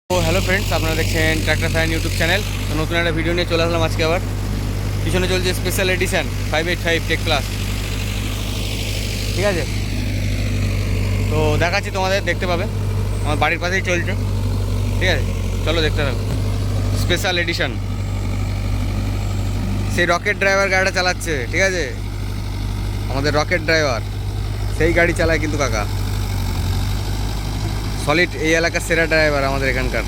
তো hello friends, আপনারা দেখছেন ট্র্যাক্টর ফায়ার ইউটিউব চ্যানেল। তো নতুন একটা ভিডিও নিয়ে চলে আসলাম আজকে আবার। পিছনে চলছে স্পেশাল এডিশন 585 টেক প্লাস, ঠিক আছে? তো দেখাচ্ছি তোমাদের, দেখতে পাবে, আমার বাড়ির পাশেই চলছে, ঠিক আছে? চলো দেখতে থাকো। স্পেশাল এডিশন, সেই রকেট ড্রাইভার গাড়িটা চালাচ্ছে, ঠিক আছে? আমাদের রকেট ড্রাইভার সেই গাড়ি চালায় কিন্তু কাকা। সলিড এই এলাকার সেরা ড্রাইভার আমাদের এখানকার।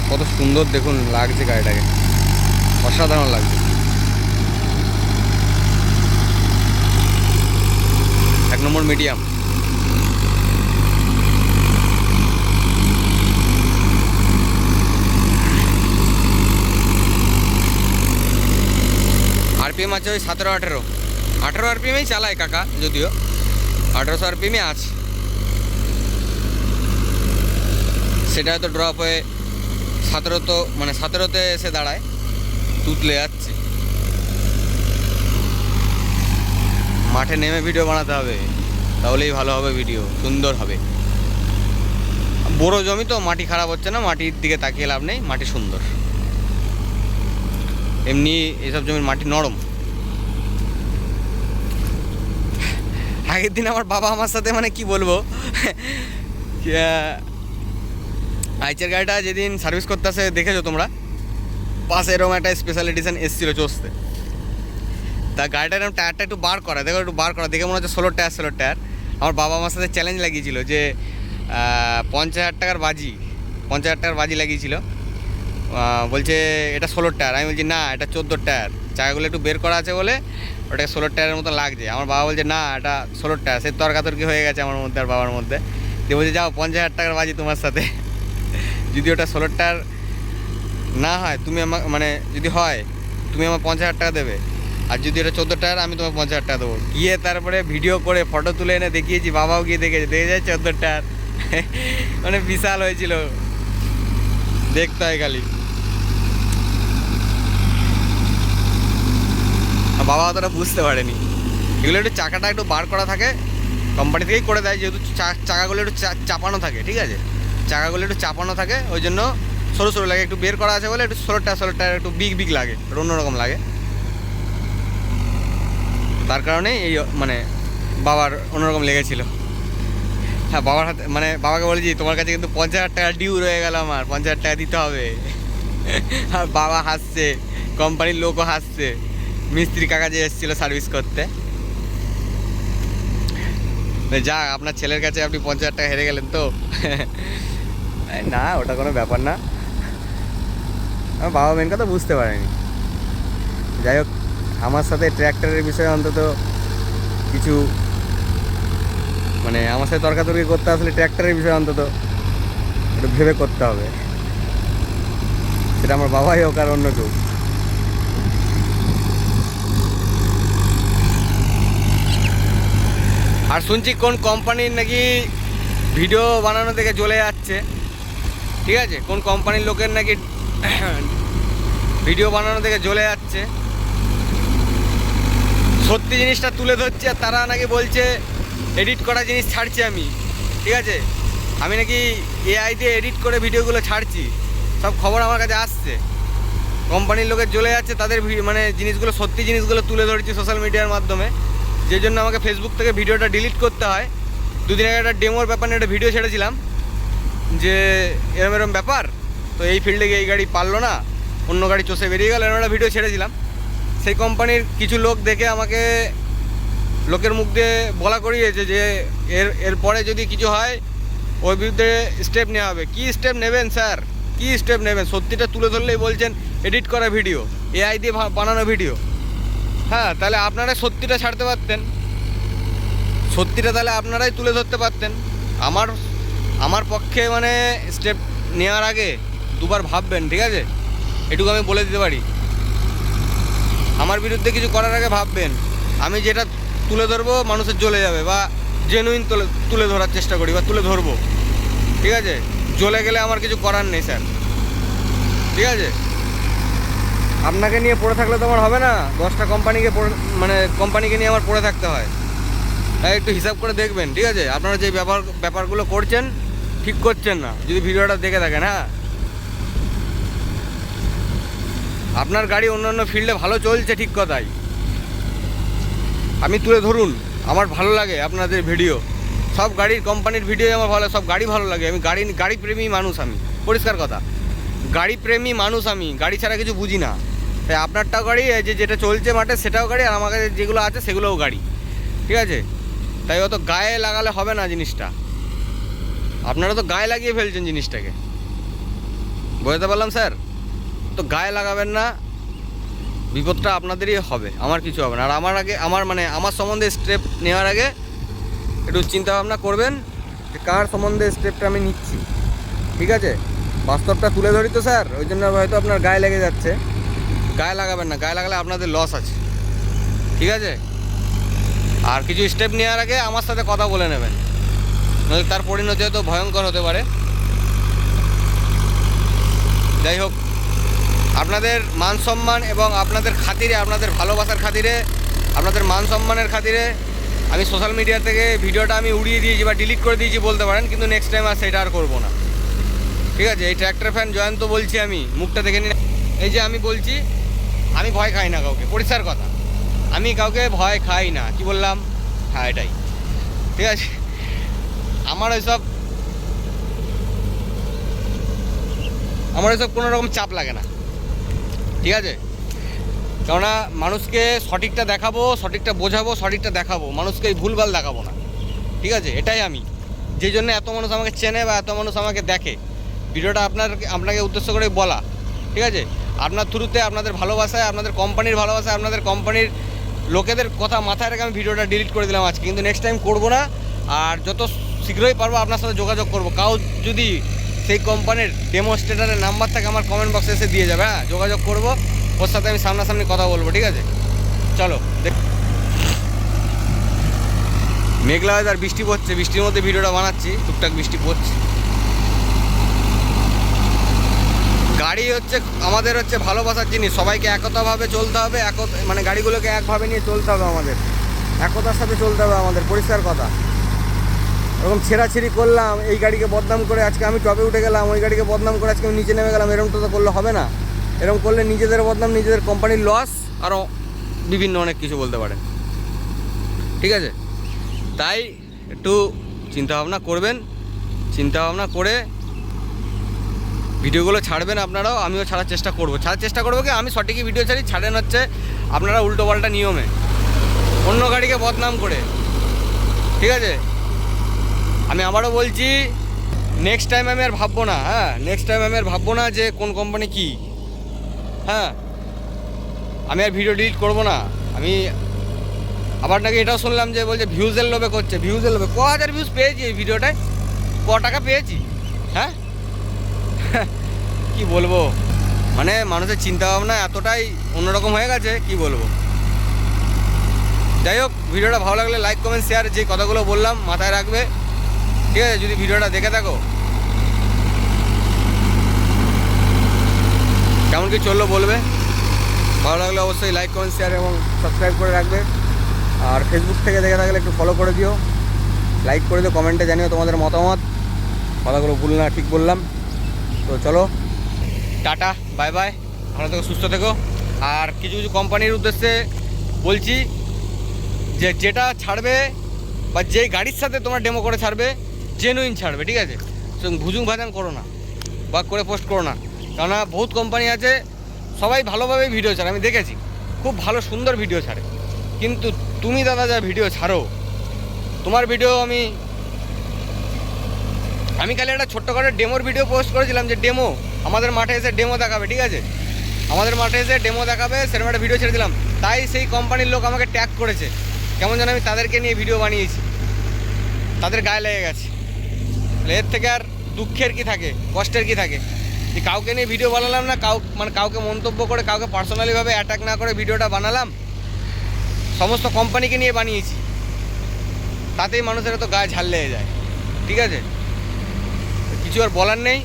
কত সুন্দর দেখুন লাগছে গাড়িটাকে, অসাধারণ লাগছে। এক নম্বর মিডিয়াম। আরপিএম আছে ওই 17-18 আরপিএমেই চালায় কাকা, যদিও 1800 আরপিএমই আছে। সেটা হয়তো ড্রপ হয়ে 17তে এসে দাঁড়ায়, তুতলে যাচ্ছে। মাঠে নেমে ভিডিও বানাতে হবে, তাহলেই ভালো হবে, ভিডিও সুন্দর হবে। বড় জমি তো, মাটি খারাপ হচ্ছে না, মাটির দিকে তাকিয়ে লাভ নেই, মাটি সুন্দর। এমনি এসব জমির মাটি নরম। আগের দিন আমার বাবা আমার সাথে কি বলবো, আইচের গাড়িটা যেদিন সার্ভিস করতে আসে দেখেছো তোমরা, পাশে এরকম একটা স্পেশাল এডিশন এসেছিলো চষতে। তা গাড়িটার এরকম টায়ারটা একটু বার করা, দেখো একটু বার করা, দেখে মনে হচ্ছে 16 টায়ার। আমার বাবা আমার সাথে চ্যালেঞ্জ লাগিয়েছিল যে 50,000 টাকার বাজি, 50,000 টাকার বাজি লাগিয়েছিল। বলছে এটা 16 টায়ার। আমি বলছি না, এটা 14 টায়ার, চাকাগুলো একটু বের করা আছে বলে ওটা 16 টায়ারের মতো লাগছে। আমার বাবা বলছে না, এটা 16 টায়ার। সে তর্কাতর্কি হয়ে গেছে আমার মধ্যে আর বাবার মধ্যে। দিয়ে বলছে যাও, 50,000 টাকার বাজি তোমার সাথে। যদি ওটা 16 টায়ার না হয়, তুমি আমার যদি হয় তুমি আমার 50,000 টাকা দেবে, আর যদি এটা 14 টায়ার আমি তোমার 50,000 টাকা দেবো। গিয়ে তারপরে ভিডিও করে ফটো তুলে এনে দেখিয়েছি, বাবাও গিয়ে দেখে যায় 14 টায়ার। বিশাল হয়েছিল, দেখতে হয় খালি। বাবা অতটা বুঝতে পারেনি। এগুলো একটু চাকাটা একটু বার করা থাকে, কোম্পানি থেকেই করে দেয়, যেহেতু চাকাগুলো একটু চাপানো থাকে, ঠিক আছে? চাকাগুলো একটু চাপানো থাকে, ওই জন্য সরু সরু লাগে। একটু বের করা আছে বলে একটু 16 টায়ার একটু বিগ লাগে, একটু অন্যরকম লাগে। তার কারণে এই বাবার অন্যরকম লেগেছিল। হ্যাঁ, বাবার হাতে বাবাকে বলেছি তোমার কাছে কিন্তু 50,000 টাকা ডিউ রয়ে গেল, আমার 50,000 টাকা দিতে হবে। আর বাবা হাসছে, কোম্পানির লোকও হাসছে, মিস্ত্রি কাকা যে এসেছিলো সার্ভিস করতে। যা, আপনার ছেলের কাছে আপনি 50,000 টাকা হেরে গেলেন তো। না, ওটা কোনো ব্যাপার না। আমার বাবা মেন কথা বুঝতে পারেনি। যাই হোক, আমার সাথে ট্র্যাক্টরের বিষয়ে অন্তত কিছু আমার সাথে তর্কাতর্কি করতে আসলে ট্র্যাক্টরের বিষয়ে অন্তত একটু ভেবে করতে হবে। সেটা আমার বাবাই হোক আর অন্য কেউ। আর শুনছি কোন কোম্পানির নাকি ভিডিও বানানো থেকে জ্বলে যাচ্ছে, ঠিক আছে? কোন কোম্পানির লোকের নাকি ভিডিও বানানো থেকে জ্বলে যাচ্ছে। সত্যি জিনিসটা তুলে ধরছে, আর তারা নাকি বলছে এডিট করা জিনিস ছাড়ছি আমি, ঠিক আছে? আমি নাকি এআই দিয়ে এডিট করে ভিডিওগুলো ছাড়ছি, সব খবর আমার কাছে আসছে। কোম্পানির লোকের জ্বলে যাচ্ছে, তাদের জিনিসগুলো, সত্যি জিনিসগুলো তুলে ধরছি সোশ্যাল মিডিয়ার মাধ্যমে, যে জন্য আমাকে ফেসবুক থেকে ভিডিওটা ডিলিট করতে হয়। দুদিন আগে একটা ডেমোর ব্যাপার নিয়ে একটা ভিডিও ছেড়েছিলাম, যে এরম ব্যাপার, তো এই ফিল্ডে গিয়ে এই গাড়ি পারলো না, অন্য গাড়ি চষে বেরিয়ে গেল, এরকম একটা ভিডিও ছেড়েছিলাম। সেই কোম্পানির কিছু লোক দেখে আমাকে লোকের মুখ দিয়ে বলা করিয়েছে যে এরপরে যদি কিছু হয় ওর বিরুদ্ধে স্টেপ নেওয়া হবে। কী স্টেপ নেবেন স্যার, কী স্টেপ নেবেন? সত্যিটা তুলে ধরলেই বলছেন এডিট করা ভিডিও, এআই দিয়ে বানানো ভিডিও। হ্যাঁ, তাহলে আপনারাই সত্যিটা ছাড়তে পারতেন, সত্যিটা তাহলে আপনারাই তুলে ধরতে পারতেন। আমার পক্ষে স্টেপ নেওয়ার আগে দুবার ভাববেন, ঠিক আছে? এটুকু আমি বলে দিতে পারি। আমার বিরুদ্ধে কিছু করার আগে ভাববেন। আমি যেটা তুলে ধরবো মানুষের জ্বলে যাবে, বা জেনুইন তুলে ধরার চেষ্টা করি বা তুলে ধরবো, ঠিক আছে? জ্বলে গেলে আমার কিছু করার নেই স্যার, ঠিক আছে? আপনাকে নিয়ে পড়ে থাকলে তো আমার হবে না, 10টা কোম্পানিকে কোম্পানিকে নিয়ে আমার পড়ে থাকতে হয়। তাই একটু হিসাব করে দেখবেন, ঠিক আছে? আপনারা যে ব্যাপারগুলো করছেন ঠিক করছেন না, যদি ভিডিওটা দেখে থাকেন। হ্যাঁ, আপনার গাড়ি অন্যান্য ফিল্ডে ভালো চলছে, ঠিক কথাই, আমি তুলে ধরুন, আমার ভালো লাগে আপনাদের ভিডিও, সব গাড়ির কোম্পানির ভিডিও আমার ভালো, সব গাড়ি ভালো লাগে। আমি গাড়ি প্রেমী মানুষ, আমি পরিষ্কার কথা, গাড়ি প্রেমী মানুষ, আমি গাড়ি ছাড়া কিছু বুঝি না। তাই আপনারটাও গাড়ি, যেটা চলছে মাঠে সেটাও গাড়ি, আর আমার কাছে যেগুলো আছে সেগুলোও গাড়ি, ঠিক আছে? তাই অত গায়ে লাগালে হবে না জিনিসটা, আপনারা তো গায়ে লাগিয়ে ফেলছেন জিনিসটাকে, বুঝতে পারলাম স্যার? তো গায়ে লাগাবেন না, বিপদটা আপনাদেরই হবে, আমার কিছু হবে না। আর আমার সম্বন্ধে স্টেপ নেওয়ার আগে একটু চিন্তা ভাবনা করবেন যে কার সম্বন্ধে স্টেপটা আমি নিচ্ছি, ঠিক আছে? বাস্তবটা তুলে ধরি তো স্যার, ওই জন্য হয়তো আপনার গায়ে লেগে যাচ্ছে। গায়ে লাগাবেন না, গায়ে লাগালে আপনাদের লস আছে, ঠিক আছে? আর কিছু স্টেপ নেওয়ার আগে আমার সাথে কথা বলে নেবেন, নইলে তার পরিণতি হয়তো ভয়ঙ্কর হতে পারে। যাই হোক, আপনাদের মান সম্মান এবং আপনাদের খাতিরে, আপনাদের ভালোবাসার খাতিরে, আপনাদের মান সম্মানের খাতিরে আমি সোশ্যাল মিডিয়া থেকে ভিডিওটা আমি উড়িয়ে দিয়েছি বা ডিলিট করে দিয়েছি বলতে পারেন, কিন্তু নেক্সট টাইম আর সেটা আর করবো না, ঠিক আছে? এই ট্র্যাক্টর ফ্যান জয়ন্ত বলছি, আমি মুখটা দেখে নিন। এই যে আমি বলছি, আমি ভয় খাই না কাউকে, পরিষ্কার কথা, আমি কাউকে ভয় খাই না। কি বললাম? হ্যাঁ, এটাই, ঠিক আছে? আমার ওইসব কোনো রকম চাপ লাগে না, ঠিক আছে? কেননা মানুষকে সঠিকটা দেখাবো, সঠিকটা বোঝাবো, সঠিকটা দেখাবো, মানুষকে এই ভুলভাল দেখাবো না, ঠিক আছে? এটাই আমি, যেই জন্য এত মানুষ আমাকে চেনে বা এত মানুষ আমাকে দেখে, ভিডিওটা আপনাকে উদ্দেশ্য করে বলা, ঠিক আছে? আপনার থ্রুতে, আপনাদের ভালোবাসায়, আপনাদের কোম্পানির ভালোবাসায়, আপনাদের কোম্পানির লোকেদের কথা মাথায় রেখে আমি ভিডিওটা ডিলিট করে দিলাম আজকে, কিন্তু নেক্সট টাইম করবো না। আর যত শীঘ্রই পারবো আপনার সাথে যোগাযোগ করবো। কাউ যদি সেই কোম্পানির ডেমোস্ট্রেটারের নাম্বার থাকে আমার কমেন্ট বক্সে এসে দিয়ে যাবে, হ্যাঁ, যোগাযোগ করবো, ওর সাথে আমি সামনাসামনি কথা বলবো, ঠিক আছে? চলো, মেঘলা আর বৃষ্টি পড়ছে, বৃষ্টির মধ্যে ভিডিওটা বানাচ্ছি, টুকটাক বৃষ্টি পড়ছে। গাড়ি হচ্ছে আমাদের ভালোবাসার জিনিস, সবাইকে একতাভাবে চলতে হবে, গাড়িগুলোকে একভাবে নিয়ে চলতে হবে, আমাদের একতার সাথে চলতে হবে আমাদের, পরিষ্কার কথা। এরকম ছেঁড়াছিঁড়ি করলাম, এই গাড়িকে বদনাম করে আজকে আমি টপে উঠে গেলাম, ওই গাড়িকে বদনাম করে আজকে আমি নিচে নেমে গেলাম, এরকম তো করলে হবে না। এরকম করলে নিজেদের বদনাম, নিজেদের কোম্পানির লস, আরও বিভিন্ন অনেক কিছু বলতে পারেন, ঠিক আছে? তাই একটু চিন্তাভাবনা করবেন, চিন্তাভাবনা করে ভিডিওগুলো ছাড়বেন আপনারাও, আমিও ছাড়ার চেষ্টা করবো কি আমি সঠিকই ভিডিও ছাড়েন হচ্ছে আপনারা উল্টোপাল্টা নিয়মে অন্য গাড়িকে বদনাম করে, ঠিক আছে? আমি আবারও বলছি, নেক্সট টাইম আমি আর ভাববো না, হ্যাঁ, নেক্সট টাইম আমি আর ভাববো না যে কোন কোম্পানি কী, হ্যাঁ, আমি আর ভিডিও ডিলিট করবো না। আমি আবার নাকি এটাও শুনলাম যে বলছে ভিউজের লোভে করছে, ভিউজের লোভে 1000 ভিউজ পেয়েছি এই ভিডিওটায়, টাকা পেয়েছি, হ্যাঁ? কি বলবো, মানুষের চিন্তাভাবনা এতটাই অন্যরকম হয়ে গেছে, কি বলবো। যাই হোক, ভিডিওটা ভালো লাগলে লাইক, কমেন্ট, শেয়ার, যে কথাগুলো বললাম মাথায় রাখবে, ঠিক আছে? যদি ভিডিওটা দেখে থাকো, কেমন কি চললো বলবে, ভালো লাগলে অবশ্যই লাইক, কমেন্ট, শেয়ার এবং সাবস্ক্রাইব করে রাখবে। আর ফেসবুক থেকে দেখে থাকলে একটু ফলো করে দিও, লাইক করে দিও, কমেন্টে জানিও তোমাদের মতামত, কথাগুলো ভুল না ঠিক বললাম। তো চলো, টাটা, বাই বাই, ভালো থেকো, সুস্থ থেকো। আর কিছু কিছু কোম্পানির উদ্দেশ্যে বলছি যে যেটা ছাড়বে বা যেই গাড়ির সাথে তোমার ডেমো করে ছাড়বে, জেনুইন ছাড়বে, ঠিক আছে? ভুজুং ভাজাং করো না বা করে পোস্ট করো না, কেননা বহুত কোম্পানি আছে সবাই ভালোভাবেই ভিডিও ছাড়ে, আমি দেখেছি, খুব ভালো সুন্দর ভিডিও ছাড়ে, কিন্তু তুমি দাদা যা ভিডিও ছাড়ো, তোমার ভিডিও আমি খালি একটা ছোট্ট করে ডেমোর ভিডিও পোস্ট করেছিলাম, যে ডেমো আমাদের মাঠে এসে ডেমো দেখাবে, ঠিক আছে? আমাদের মাঠে এসে ডেমো দেখাবে, সেরকম একটা ভিডিও ছেড়ে দিলাম, তাই সেই কোম্পানির লোক আমাকে ট্যাগ করেছে, কেমন যেন আমি তাদেরকে নিয়ে ভিডিও বানিয়েছি, তাদের গায়ে লেগে গেছে। এর থেকে আর দুঃখের কি থাকে, কষ্টের কি থাকে, যে কাউকে নিয়ে ভিডিও বানালাম না, কাউকে মন্তব্য করে, কাউকে পার্সোনালিভাবে অ্যাটাক না করে ভিডিওটা বানালাম, সমস্ত কোম্পানিকে নিয়ে বানিয়েছি, তাতেই মানুষের তো গায়ে ঝাল লেগে যায়, ঠিক আছে? কিছু আর বলার নেই,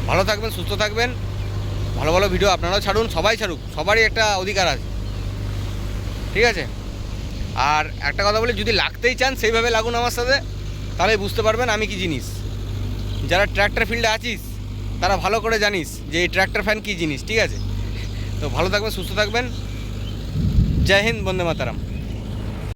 ভালো থাকবেন, সুস্থ থাকবেন, ভালো ভালো ভিডিও আপনারাও ছাড়ুন, সবাই ছাড়ুক, সবারই একটা অধিকার আছে, ঠিক আছে? আর একটা কথা বলি, যদি লাগতেই চান সেইভাবে লাগুন আমার সাথে, তাহলে বুঝতে পারবেন আমি কি জিনিস। যারা ট্র্যাক্টর ফিল্ডে আছিস তারা ভালো করে জানিস যে এই ট্র্যাক্টর ফ্যান কী জিনিস, ঠিক আছে? তো ভালো থাকবেন, সুস্থ থাকবেন। জয় হিন্দ, বন্দে মাতারাম।